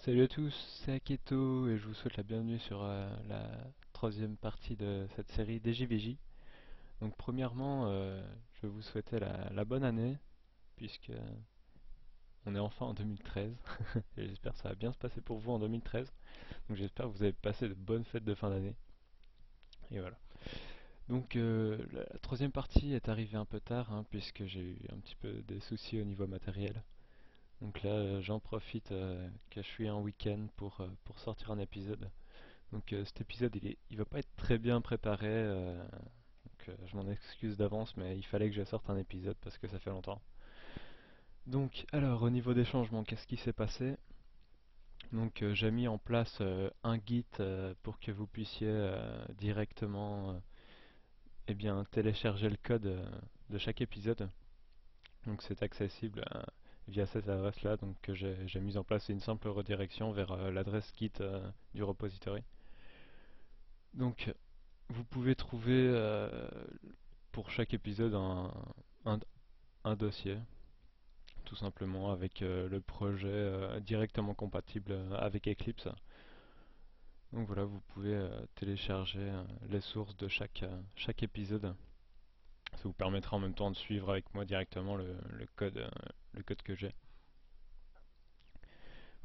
Salut à tous, c'est Aketo et je vous souhaite la bienvenue sur la troisième partie de cette série DJVJ. Donc premièrement, je vais vous souhaiter la bonne année puisque on est enfin en 2013 et j'espère que ça va bien se passer pour vous en 2013. Donc j'espère que vous avez passé de bonnes fêtes de fin d'année. Et voilà. Donc la troisième partie est arrivée un peu tard puisque j'ai eu un petit peu des soucis au niveau matériel. Donc là, j'en profite que je suis un week-end pour sortir un épisode. Donc cet épisode, il va pas être très bien préparé, donc je m'en excuse d'avance, mais il fallait que je sorte un épisode parce que ça fait longtemps. Donc alors, au niveau des changements, qu'est-ce qui s'est passé? Donc j'ai mis en place un Git pour que vous puissiez directement eh bien, télécharger le code de chaque épisode. Donc c'est accessible via cette adresse-là. Donc j'ai mis en place une simple redirection vers l'adresse Git du repository. Donc vous pouvez trouver pour chaque épisode un- un dossier, tout simplement, avec le projet directement compatible avec Eclipse. Donc voilà, vous pouvez télécharger les sources de chaque épisode. Ça vous permettra en même temps de suivre avec moi directement le code que j'ai.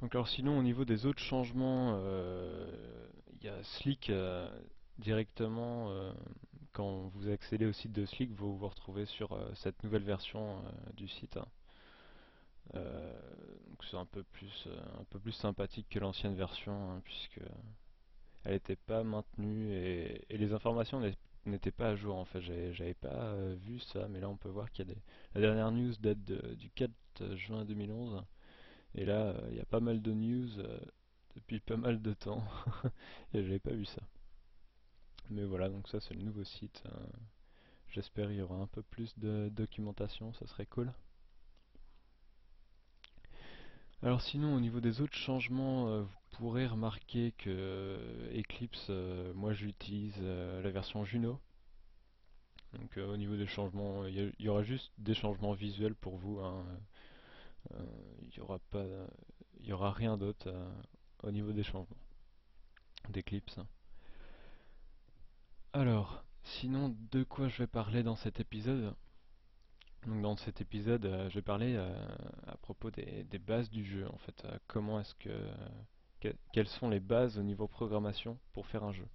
Donc alors sinon au niveau des autres changements, il y a Slick directement. Quand vous accédez au site de Slick, vous vous retrouvez sur cette nouvelle version du site. Donc c'est un peu plus sympathique que l'ancienne version, puisque elle n'était pas maintenue et les informations n'étaient pas à jour en fait. J'avais pas vu ça, mais là on peut voir qu'il y a la dernière news date du 4 juin 2011. Et là, il y a pas mal de news depuis pas mal de temps. Et j'avais pas vu ça. Mais voilà, donc ça c'est le nouveau site. J'espère qu'il y aura un peu plus de documentation, ça serait cool. Alors sinon, au niveau des autres changements, vous pourrez remarquer que Eclipse, moi j'utilise la version Juno. Donc au niveau des changements, il y aura juste des changements visuels pour vous, hein. Il n'y aura pas, il y aura rien d'autre au niveau des changements d'Eclipse. Alors, sinon, de quoi je vais parler dans cet épisode? Donc dans cet épisode, je vais parler à propos des bases du jeu, en fait. Comment est-ce quelles sont les bases au niveau programmation pour faire un jeu?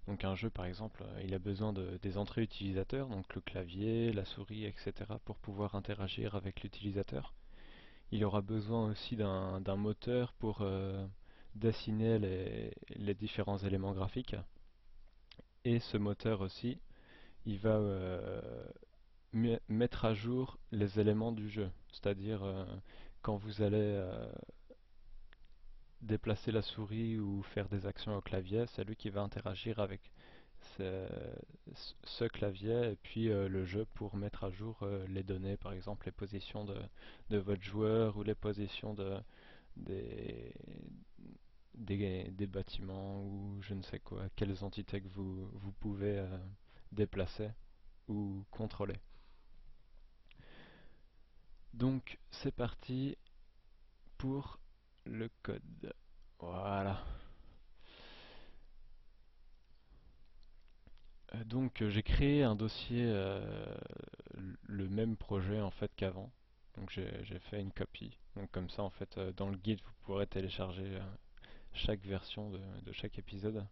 Donc un jeu, par exemple, il a besoin des entrées utilisateurs, donc le clavier, la souris, etc., pour pouvoir interagir avec l'utilisateur. Il aura besoin aussi d'un moteur pour dessiner les différents éléments graphiques. Et ce moteur aussi, il va mettre à jour les éléments du jeu. C'est-à-dire quand vous allez déplacer la souris ou faire des actions au clavier, c'est lui qui va interagir avec ce, ce clavier et puis le jeu pour mettre à jour les données, par exemple les positions de votre joueur ou les positions des, des bâtiments ou je ne sais quoi, quelles entités que vous pouvez déplacer ou contrôler. Donc c'est parti pour le code. Voilà. Donc j'ai créé un dossier, le même projet en fait qu'avant. Donc j'ai fait une copie. Donc comme ça en fait dans le guide vous pourrez télécharger chaque version de chaque épisode.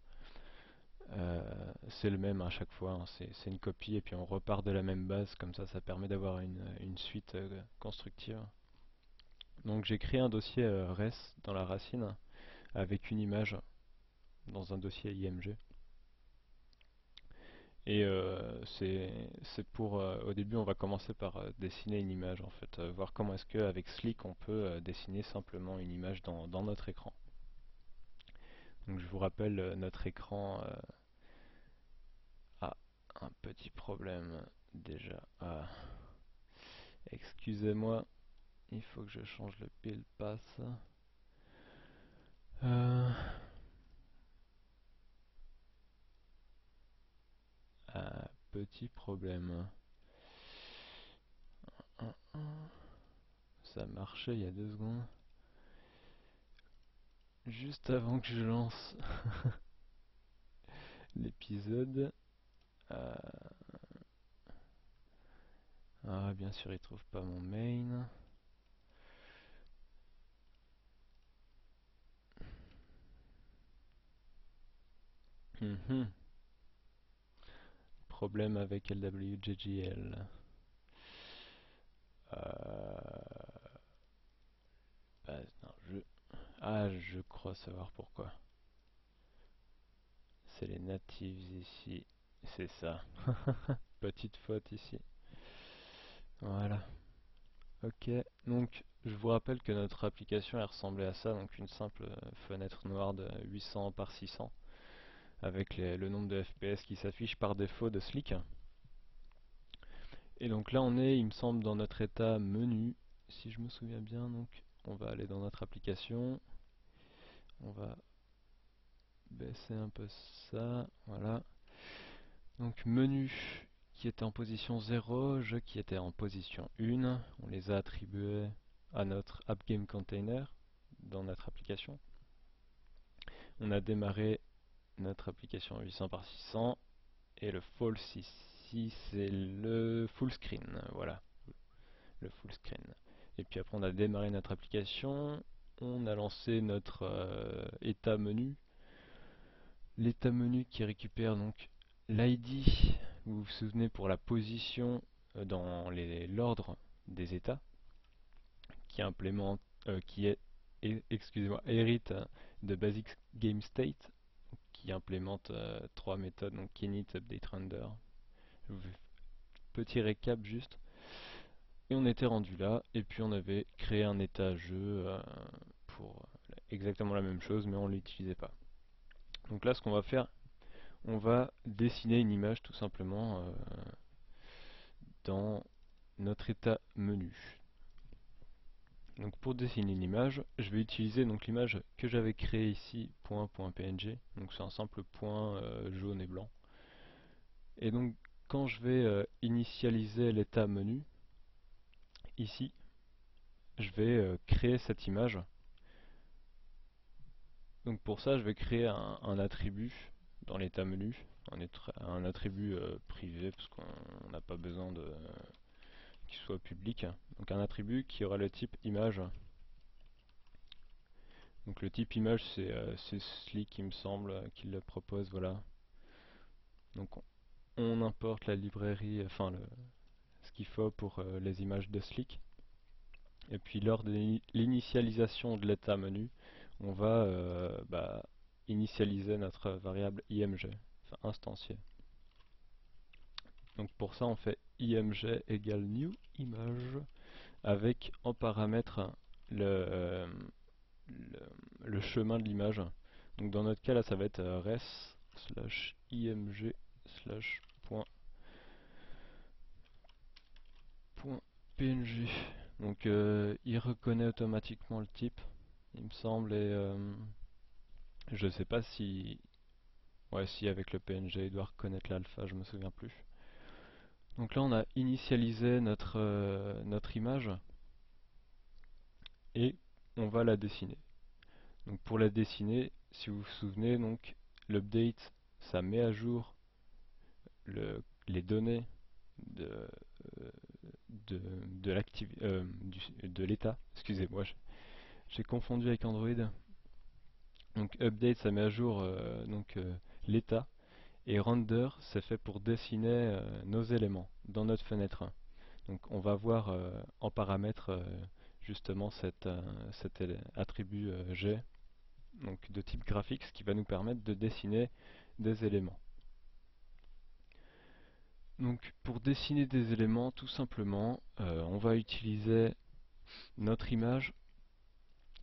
C'est le même à chaque fois, hein. C'est une copie et puis on repart de la même base. Comme ça permet d'avoir une suite constructive. Donc j'ai créé un dossier res dans la racine avec une image dans un dossier IMG. Et c'est pour au début on va commencer par dessiner une image en fait, voir comment est-ce qu'avec Slick on peut dessiner simplement une image dans notre écran. Donc je vous rappelle notre écran a un petit problème déjà. Ah, excusez-moi, il faut que je change le pile pass. Euh, petit problème. Ça marchait il y a 2 secondes. juste avant que je lance l'épisode. euh, Ah, bien sûr, il trouve pas mon main. Mhm. Problème avec LWJGL. Bah, non, je crois savoir pourquoi. C'est les natives ici. C'est ça. Petite faute ici. Voilà. Ok. Donc, je vous rappelle que notre application elle ressemblait à ça. Donc, une simple fenêtre noire de 800 par 600 avec le nombre de FPS qui s'affiche par défaut de Slick. Et donc là, on est, il me semble, dans notre état menu. Si je me souviens bien, donc, on va aller dans notre application. On va baisser un peu ça. Voilà. Donc menu qui était en position 0, jeu qui était en position 1, on les a attribués à notre App Game Container dans notre application. On a démarré notre application 800 par 600 et le false ici c'est le full screen, voilà, le full screen. Et puis après on a démarré notre application, on a lancé notre état menu. L'état menu qui récupère donc l'ID, vous vous souvenez pour la position dans l'ordre des états, qui implémente, qui est, excusez-moi, hérite de Basic Game State, qui implémente trois méthodes, donc init, update, render. Petit récap juste. Et on était rendu là, et puis on avait créé un état jeu pour exactement la même chose, mais on ne l'utilisait pas. Donc là, ce qu'on va faire, on va dessiner une image tout simplement dans notre état menu. Donc pour dessiner une image, je vais utiliser donc l'image que j'avais créée ici, .png. Donc c'est un simple point jaune et blanc. Et donc quand je vais initialiser l'état menu, ici, je vais créer cette image. Donc pour ça, je vais créer un attribut dans l'état menu, un attribut privé, parce qu'on n'a pas besoin de qu'il soit public. Donc un attribut qui aura le type image. Donc le type image c'est Slick il me semble qu'il le propose, voilà. Donc on importe la librairie, enfin ce qu'il faut pour les images de Slick. Et puis lors de l'initialisation de l'état menu, on va initialiser notre variable img, enfin instancier. Donc pour ça on fait img égale new image avec en paramètre le, le chemin de l'image. Donc dans notre cas là ça va être res slash img slash point png. Donc il reconnaît automatiquement le type, il me semble, et je sais pas si, ouais, si avec le png il doit reconnaître l'alpha, je me souviens plus. Donc là on a initialisé notre image et on va la dessiner. Donc pour la dessiner, si vous vous souvenez, donc l'update ça met à jour les données de, euh, de l'état. Excusez-moi, j'ai confondu avec Android. Donc update ça met à jour l'état et render c'est fait pour dessiner nos éléments dans notre fenêtre. Donc on va voir en paramètre justement cet attribut G donc de type graphique, ce qui va nous permettre de dessiner des éléments. Donc pour dessiner des éléments, tout simplement, on va utiliser notre image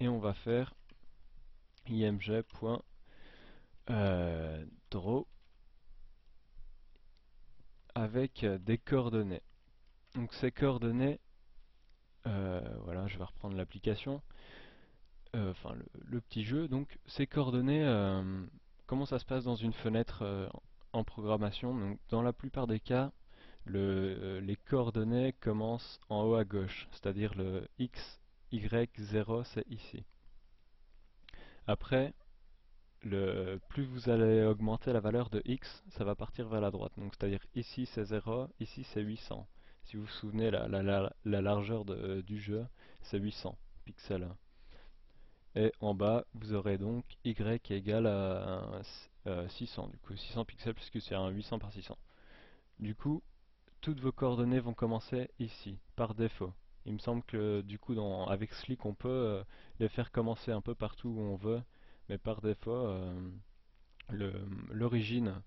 et on va faire img.draw avec des coordonnées. Donc ces coordonnées, voilà, je vais reprendre l'application, enfin le petit jeu. Donc ces coordonnées, comment ça se passe dans une fenêtre en programmation? Donc dans la plupart des cas, les coordonnées commencent en haut à gauche, c'est-à-dire le x, y, 0 c'est ici. Après, plus vous allez augmenter la valeur de x, ça va partir vers la droite. Donc c'est-à-dire ici c'est 0, ici c'est 800. Si vous vous souvenez, la largeur du jeu, c'est 800 pixels. Et en bas, vous aurez donc y qui est égal à 600, du coup 600 pixels puisque c'est un 800 par 600. Du coup, toutes vos coordonnées vont commencer ici, par défaut. Il me semble que du coup, avec Slick, on peut les faire commencer un peu partout où on veut, mais par défaut, l'origine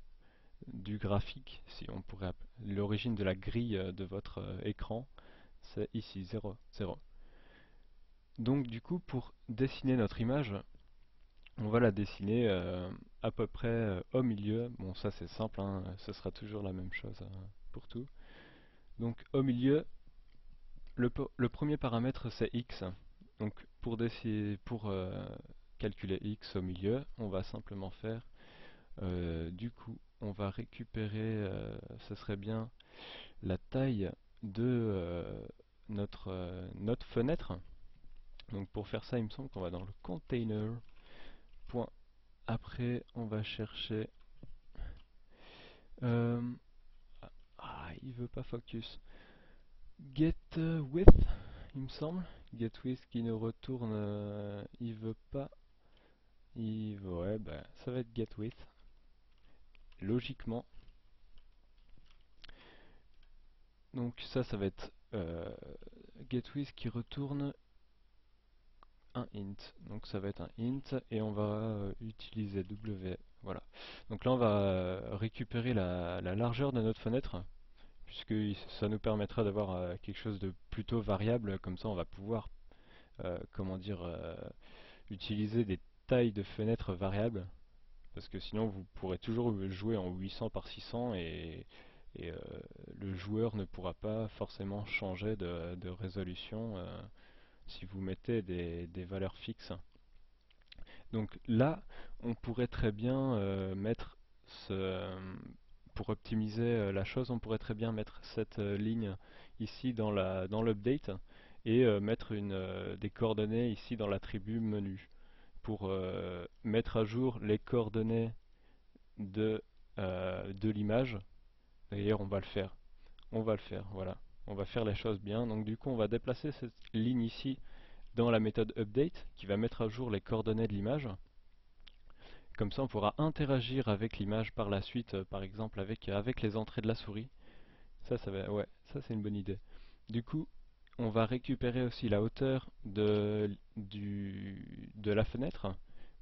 du graphique, si on pourrait l'origine de la grille de votre écran, c'est ici, 0, 0. Donc du coup, pour dessiner notre image, on va la dessiner à peu près au milieu. Bon, ça c'est simple, hein, ce sera toujours la même chose pour tout. Donc au milieu, le premier paramètre c'est x. Donc pour calculer x au milieu, on va simplement faire, du coup, on va récupérer, ce serait bien la taille de notre fenêtre. Donc pour faire ça, il me semble qu'on va dans le container. Point. Après, on va chercher. euh, il veut pas focus. Get width, il me semble. Get width qui nous retourne. Il veut pas. Ouais, bah ça va être get width. Logiquement. Donc ça va être get width qui retourne un int. Donc ça va être un int et on va utiliser w. Voilà. Donc là on va récupérer la largeur de notre fenêtre puisque ça nous permettra d'avoir quelque chose de plutôt variable. Comme ça on va pouvoir comment dire utiliser des tailles de fenêtres variables parce que sinon vous pourrez toujours jouer en 800 par 600 et le joueur ne pourra pas forcément changer de résolution si vous mettez des valeurs fixes. Donc là, on pourrait très bien mettre pour optimiser la chose, on pourrait très bien mettre cette ligne ici dans l'update et mettre des coordonnées ici dans l'attribut menu pour mettre à jour les coordonnées de l'image. D'ailleurs, on va le faire. On va le faire, voilà. On va faire les choses bien. Donc du coup, on va déplacer cette ligne ici dans la méthode update qui va mettre à jour les coordonnées de l'image. Comme ça, on pourra interagir avec l'image par la suite, par exemple avec les entrées de la souris. Ouais, ça c'est une bonne idée. Du coup, on va récupérer aussi la hauteur de la fenêtre.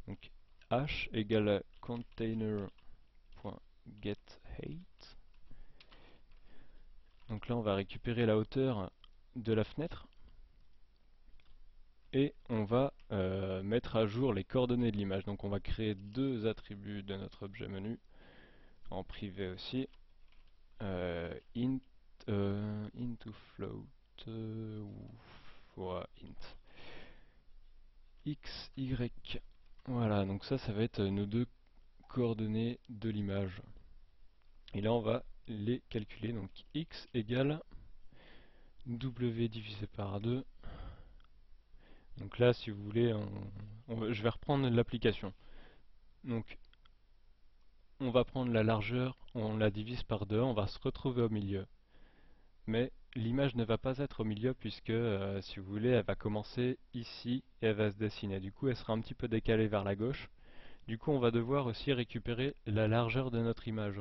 Donc h égale container.getHeight. Donc là, on va récupérer la hauteur de la fenêtre et on va mettre à jour les coordonnées de l'image. Donc on va créer deux attributs de notre objet menu en privé aussi. Int into float ou int x, y. Voilà, donc ça va être nos deux coordonnées de l'image. Et là on va les calculer. Donc x égale w divisé par 2. Donc là, si vous voulez, je vais reprendre l'application. Donc on va prendre la largeur, on la divise par 2, on va se retrouver au milieu. Mais l'image ne va pas être au milieu puisque, si vous voulez, elle va commencer ici et elle va se dessiner. Du coup, elle sera un petit peu décalée vers la gauche. Du coup, on va devoir aussi récupérer la largeur de notre image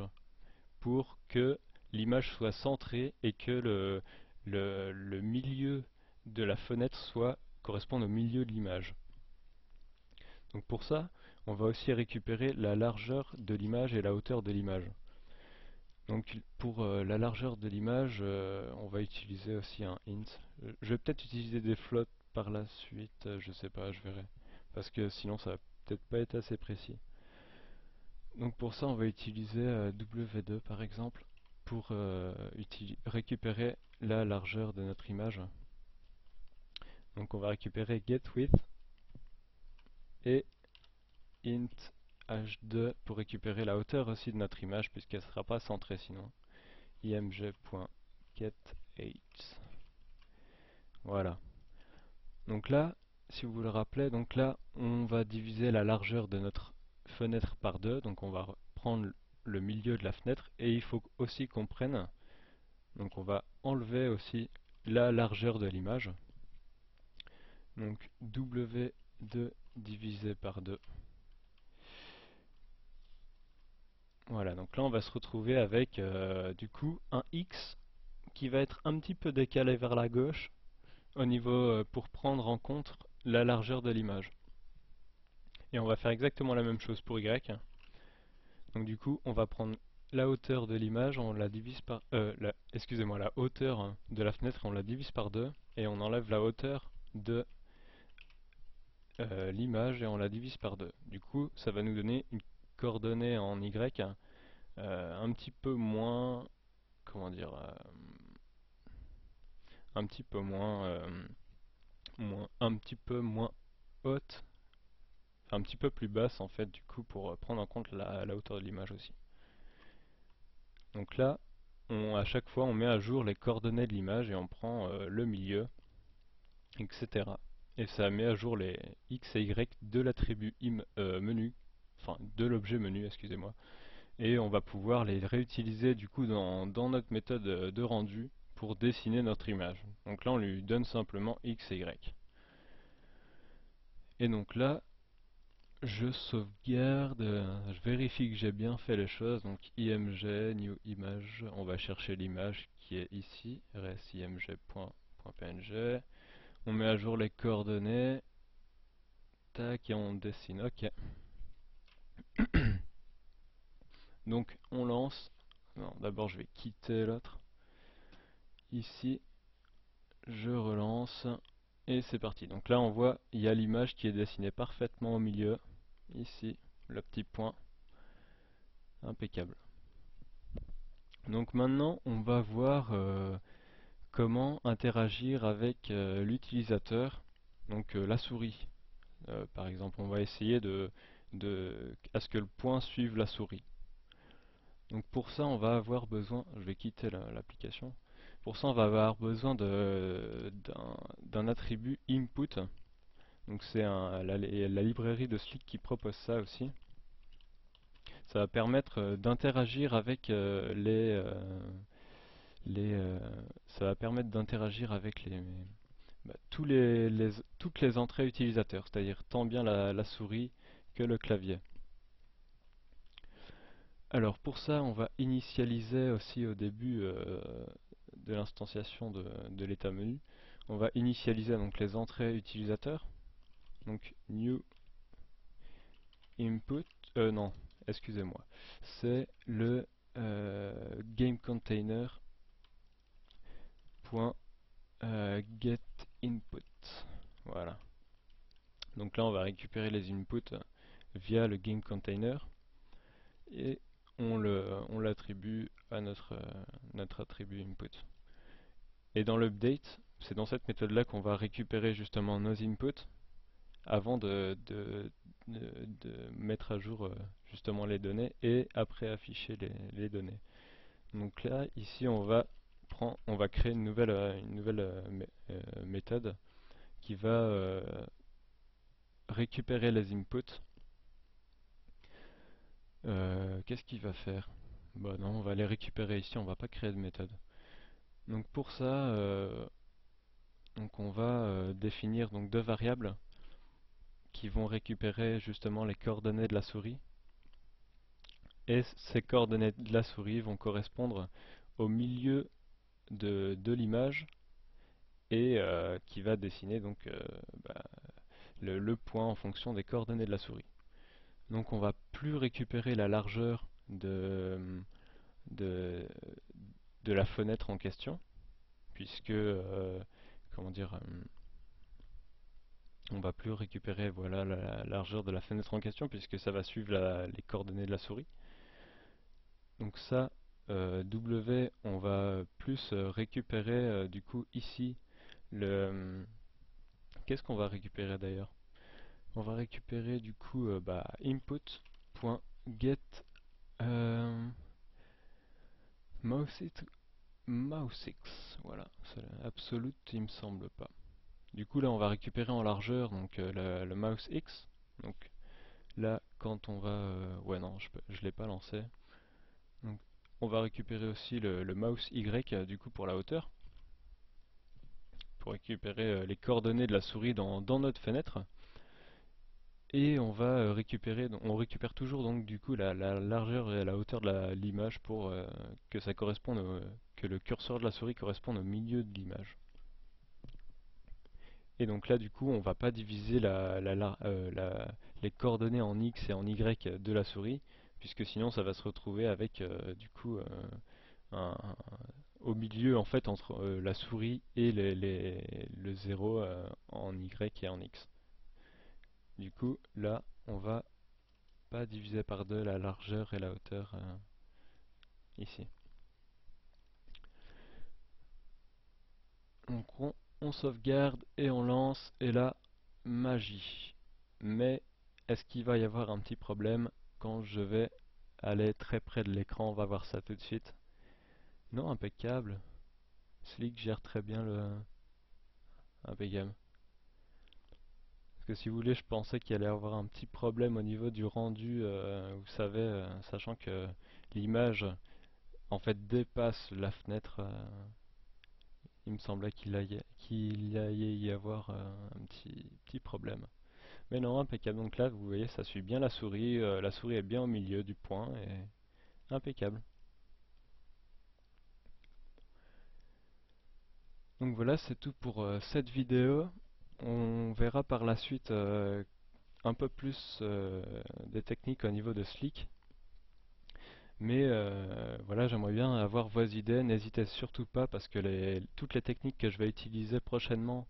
pour que l'image soit centrée et que le milieu de la fenêtre corresponde au milieu de l'image. Donc pour ça, on va aussi récupérer la largeur de l'image et la hauteur de l'image. Donc pour la largeur de l'image, on va utiliser aussi un int. Je vais peut-être utiliser des floats par la suite, je sais pas, je verrai. Parce que sinon ça va peut-être pas être assez précis. Donc pour ça on va utiliser W2 par exemple pour récupérer la largeur de notre image. Donc on va récupérer getWidth et int h2 pour récupérer la hauteur aussi de notre image puisqu'elle ne sera pas centrée sinon. img.getHeight. Voilà. Donc là, si vous vous le rappelez, donc là, on va diviser la largeur de notre fenêtre par deux. Donc on va prendre le milieu de la fenêtre et il faut aussi qu'on prenne, donc on va enlever aussi la largeur de l'image. Donc W2 divisé par 2. Voilà, donc là on va se retrouver avec du coup un X qui va être un petit peu décalé vers la gauche au niveau pour prendre en compte la largeur de l'image. Et on va faire exactement la même chose pour Y. Donc du coup, on va prendre la hauteur de l'image, on la divise par excusez-moi, la hauteur de la fenêtre, on la divise par 2 et on enlève la hauteur de l'image et on la divise par 2. Du coup, ça va nous donner une coordonnée en Y un petit peu moins, comment dire, un petit peu moins, un petit peu moins haute, enfin, un petit peu plus basse en fait du coup pour prendre en compte la hauteur de l'image aussi. Donc là, à chaque fois on met à jour les coordonnées de l'image et on prend le milieu, etc. Et ça met à jour les X et Y de l'attribut menu, enfin de l'objet menu, excusez-moi. Et on va pouvoir les réutiliser du coup dans notre méthode de rendu pour dessiner notre image. Donc là on lui donne simplement X et Y. Et donc là, je sauvegarde, je vérifie que j'ai bien fait les choses, donc img, new image, on va chercher l'image qui est ici, resimg.png, on met à jour les coordonnées, tac, et on dessine, ok. Donc on lance, non, d'abord je vais quitter l'autre, ici, je relance, et c'est parti. Donc là on voit, il y a l'image qui est dessinée parfaitement au milieu, ici, le petit point, impeccable. Donc maintenant, on va voir comment interagir avec l'utilisateur, donc la souris. Par exemple, on va essayer à ce que le point suive la souris. Donc pour ça, on va avoir besoin, je vais quitter l'application. Pour ça, on va avoir besoin d'un attribut input. Donc c'est la librairie de Slick qui propose ça aussi. Ça va permettre d'interagir avec ça va permettre d'interagir avec bah, toutes les entrées utilisateurs, c'est-à-dire tant bien la souris que le clavier. Alors pour ça, on va initialiser aussi au début de l'instanciation de l'état menu. On va initialiser donc les entrées utilisateurs. Donc new input, non, excusez-moi, c'est le game container get input. Voilà. Donc là, on va récupérer les inputs via le game container et on l'attribue à notre attribut input. Et dans l'update, c'est dans cette méthode-là qu'on va récupérer justement nos inputs avant de mettre à jour justement les données et après afficher les données. Donc là, ici, on va créer une nouvelle méthode qui va récupérer les inputs. Qu'est-ce qu'il va faire? Bah non, on va les récupérer ici, on va pas créer de méthode. Donc pour ça, donc on va définir donc deux variables qui vont récupérer justement les coordonnées de la souris. Et ces coordonnées de la souris vont correspondre au milieu de l'image et qui va dessiner donc bah, le point en fonction des coordonnées de la souris. Donc on va plus récupérer la largeur de, de la fenêtre en question, puisque comment dire, on va plus récupérer voilà la largeur de la fenêtre en question puisque ça va suivre les coordonnées de la souris. Donc ça, W, on va plus récupérer du coup ici le. Qu'est-ce qu'on va récupérer d'ailleurs? On va récupérer du coup bah, input.get mouse6, voilà, absolute il me semble pas. Du coup là on va récupérer en largeur donc le mouse X. Donc là quand on va... ouais non, je l'ai pas lancé. Donc on va récupérer aussi le mouse Y du coup pour la hauteur. Pour récupérer les coordonnées de la souris dans notre fenêtre. Et on va récupérer, on récupère toujours donc du coup la largeur et la hauteur de l'image pour que ça corresponde, que le curseur de la souris corresponde au milieu de l'image. Et donc là du coup on va pas diviser les coordonnées en X et en Y de la souris, puisque sinon ça va se retrouver avec du coup un, au milieu en fait entre la souris et le 0 en Y et en X. Du coup là on va pas diviser par deux la largeur et la hauteur ici. Donc on sauvegarde et on lance et là, magie. Mais est-ce qu'il va y avoir un petit problème quand je vais aller très près de l'écran? On va voir ça tout de suite. Non, impeccable. Slick gère très bien le... Impeccable. Parce que si vous voulez, je pensais qu'il allait y avoir un petit problème au niveau du rendu, vous savez, sachant que l'image en fait dépasse la fenêtre. Il me semblait qu'il allait y avoir un petit problème. Mais non, impeccable. Donc là, vous voyez, ça suit bien la souris est bien au milieu du point et impeccable. Donc voilà, c'est tout pour cette vidéo. On verra par la suite un peu plus des techniques au niveau de Slick. Mais voilà, j'aimerais bien avoir vos idées. N'hésitez surtout pas parce que toutes les techniques que je vais utiliser prochainement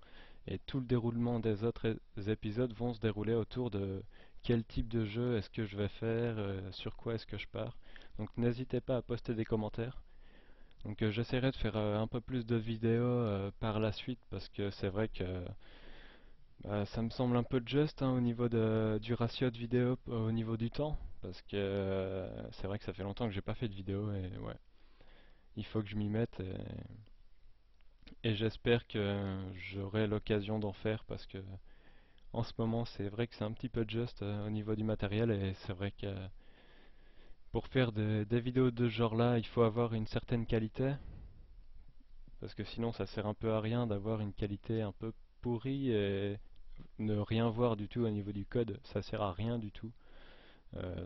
et tout le déroulement des autres épisodes vont se dérouler autour de quel type de jeu est-ce que je vais faire, sur quoi est-ce que je pars. Donc n'hésitez pas à poster des commentaires. Donc j'essaierai de faire un peu plus de vidéos par la suite parce que c'est vrai que ça me semble un peu juste au niveau du ratio de vidéo au niveau du temps. Parce que c'est vrai que ça fait longtemps que j'ai pas fait de vidéo et ouais, il faut que je m'y mette et j'espère que j'aurai l'occasion d'en faire parce que en ce moment c'est vrai que c'est un petit peu juste au niveau du matériel et c'est vrai que pour faire des vidéos de ce genre là il faut avoir une certaine qualité parce que sinon ça sert un peu à rien d'avoir une qualité un peu pourrie et ne rien voir du tout au niveau du code, ça sert à rien du tout.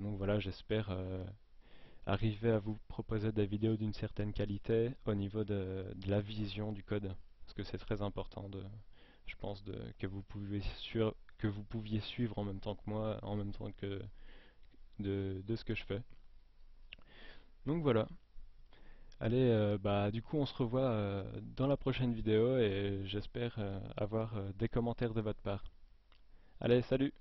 Donc voilà, j'espère arriver à vous proposer des vidéos d'une certaine qualité au niveau de la vision du code. Parce que c'est très important, je pense, que vous pouviez suivre en même temps que moi, en même temps que de ce que je fais. Donc voilà. Allez, bah du coup on se revoit dans la prochaine vidéo et j'espère avoir des commentaires de votre part. Allez, salut!